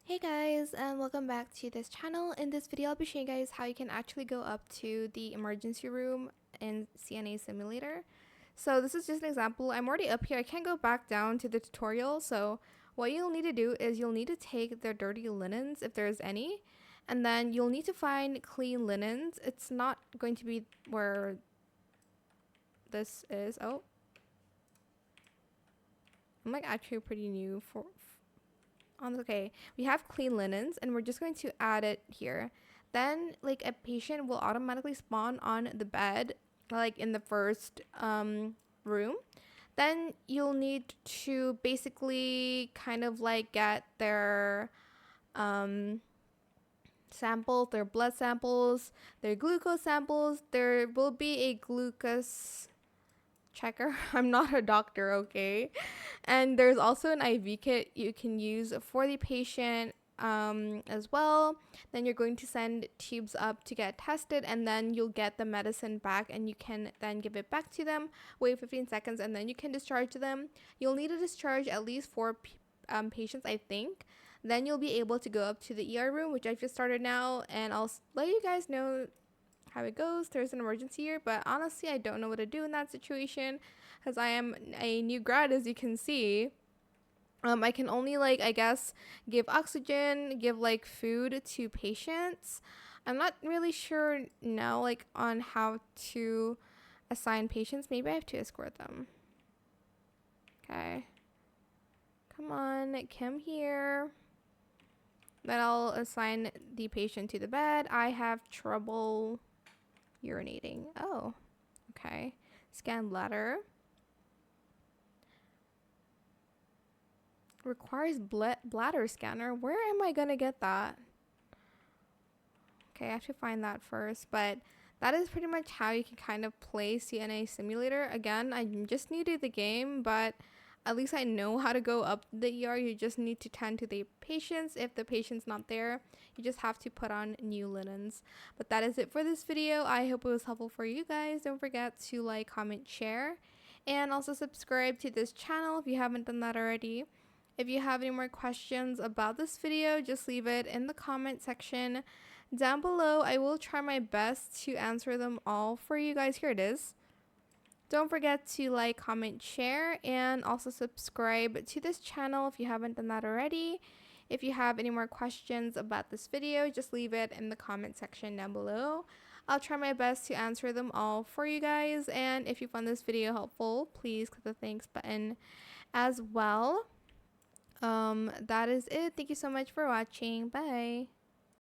Hey guys, and welcome back to this channel. In this video, I'll be showing you guys how you can actually go up to the emergency room in CNA Simulator. So this is just an example. I'm already up here. I can't go back down to the tutorial. So what you'll need to do is you'll need to take their dirty linens, if there's any, and then you'll need to find clean linens. It's not going to be where this is. Oh, I'm like actually pretty new for okay, we have clean linens and we're just going to add it here. Then like a patient will automatically spawn on the bed, like in the first room. Then you'll need to basically kind of like get their samples, their blood samples, their glucose samples. There will be a glucose checker. I'm not a doctor, okay? And there's also an IV kit you can use for the patient as well. Then you're going to send tubes up to get tested, and then you'll get the medicine back and you can then give it back to them, wait 15 seconds, and then you can discharge them. You'll need to discharge at least 4 patients, I think. Then you'll be able to go up to the ER room, which I've just started now, and I'll let you guys know how it goes. There's an emergency here, but honestly I don't know what to do in that situation because I am a new grad, as you can see. I can only like, I guess, give oxygen, give like food to patients. I'm not really sure now like on how to assign patients. Maybe I have to escort them. Okay, come on, come here. Then I'll assign the patient to the bed. I have trouble urinating. Oh, okay. Scan bladder. Requires bladder scanner. Where am I gonna get that? Okay, I have to find that first. But that is pretty much how you can kind of play CNA Simulator. Again, I'm just new to the game, but at least I know how to go up the ER. You just need to tend to the patients. If the patient's not there, you just have to put on new linens. But that is it for this video. I hope it was helpful for you guys. Don't forget to like, comment, share, and also subscribe to this channel if you haven't done that already. If you have any more questions about this video, just leave it in the comment section down below. I will try my best to answer them all for you guys. Here it is. Don't forget to like, comment, share, and also subscribe to this channel if you haven't done that already. If you have any more questions about this video, just leave it in the comment section down below. I'll try my best to answer them all for you guys. And if you found this video helpful, please click the thanks button as well. That is it. Thank you so much for watching. Bye.